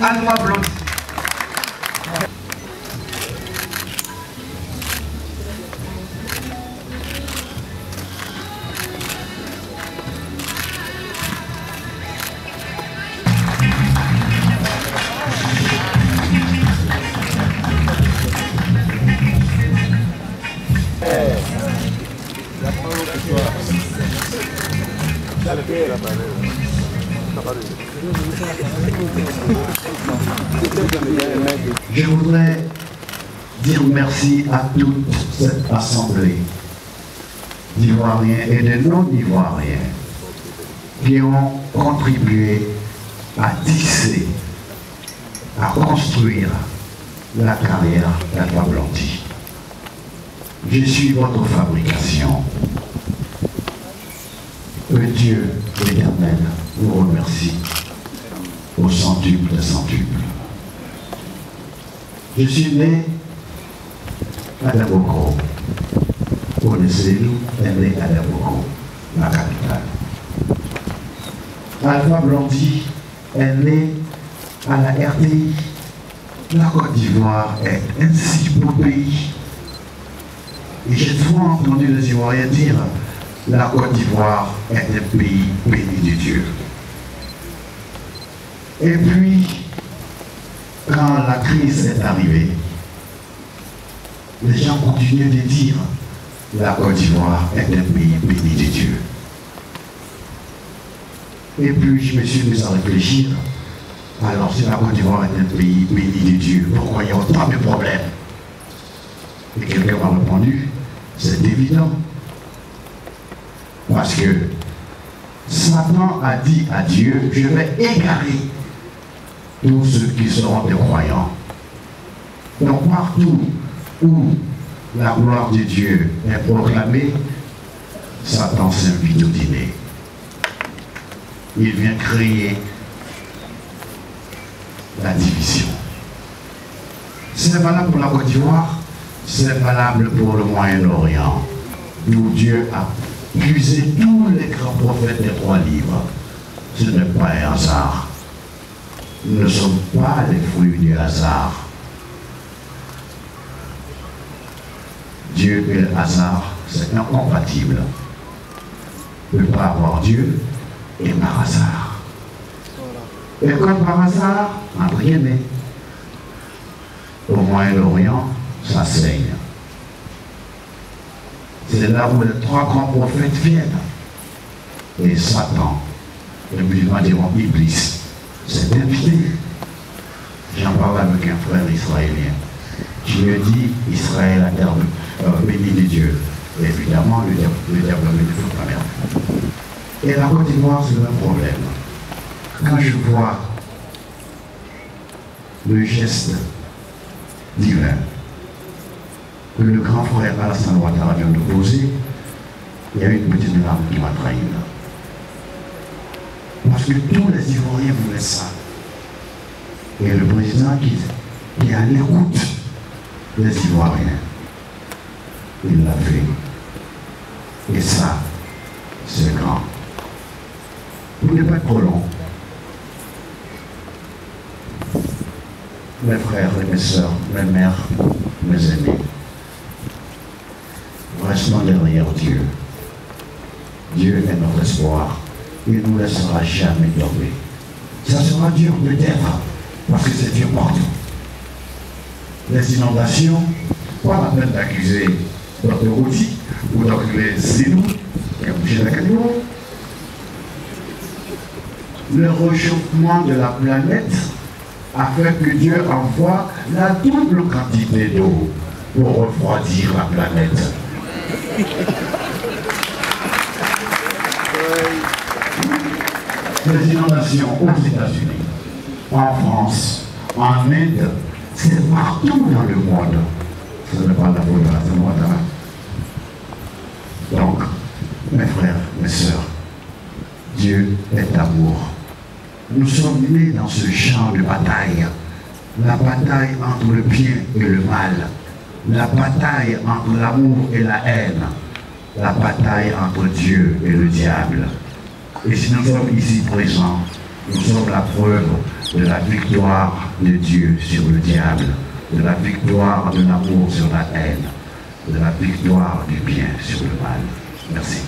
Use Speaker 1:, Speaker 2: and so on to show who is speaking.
Speaker 1: Alpha Blondy. Je voudrais dire merci à toute cette assemblée d'Ivoiriens et de non-Ivoiriens qui ont contribué à tisser, à construire la carrière d'Alpha Blondy. Je suis votre fabrication. Que Dieu l'Éternel vous remercie au centuple des centuples. Je suis né à Daboko. Connaissez-vous, elle est à Daboko, la capitale. Alpha Blondy est né à la RDI. La Côte d'Ivoire est un si beau pays. Et j'ai souvent entendu les Ivoiriens dire la Côte d'Ivoire est un pays béni de Dieu. Et puis, quand la crise est arrivée, les gens continuaient de dire la Côte d'Ivoire est un pays béni de Dieu. Et puis, je me suis mis à réfléchir. Alors, si la Côte d'Ivoire est un pays béni de Dieu, pourquoi il y a autant de problèmes? Et quelqu'un m'a répondu, c'est évident. Parce que Satan a dit à Dieu, je vais égarer tous ceux qui seront des croyants. Donc partout où la gloire de Dieu est proclamée, Satan s'invite au dîner. Il vient créer la division. C'est valable pour la Côte d'Ivoire, c'est valable pour le Moyen-Orient, où Dieu a puisé tous les grands prophètes des 3 livres. Ce n'est pas un hasard. Nous ne sommes pas les fruits du hasard. Dieu et le hasard, c'est incompatible. On ne peut pas avoir Dieu et par hasard. Et comme par hasard, entre guillemets, au Moyen-Orient, ça saigne. C'est là où les 3 grands prophètes viennent. Et Satan, les musulmans diront Iblis, c'est invité. J'en parle avec un frère israélien. Je lui ai dit, Israël, la terre bénie de Dieu. Et évidemment, le diable ne fout pas merde. Et la Côte d'Ivoire, c'est le même problème. Quand je vois le geste divin que le grand frère Alassane Ouattara vient de poser, il y a une petite larme qui m'a trahi là. Parce que tous les Ivoiriens voulaient ça. Et le président qui est à l'écoute des Ivoiriens, il l'a fait. Et ça, c'est grand. Pour ne pas être trop long, mes frères et mes soeurs, mes mères, mes amis, restons derrière Dieu. Dieu est notre espoir. Il ne nous laissera jamais tomber. Ça sera dur peut-être, parce que c'est dur partout. Les inondations, pas la peine d'accuser Dr Routi ou d'accuser Zénou qui a bougé la caniveau. Le réchauffement de la planète a fait que Dieu envoie la double quantité d'eau pour refroidir la planète. Les inondations aux États-Unis, en France, en Inde, c'est partout dans le monde. Ce n'est pas la faute de Alassane Ouattara. Donc, mes frères, mes sœurs, Dieu est amour. Nous sommes nés dans ce champ de bataille. La bataille entre le bien et le mal. La bataille entre l'amour et la haine. La bataille entre Dieu et le diable. Et si nous sommes ici présents, nous sommes la preuve de la victoire de Dieu sur le diable, de la victoire de l'amour sur la haine, de la victoire du bien sur le mal. Merci.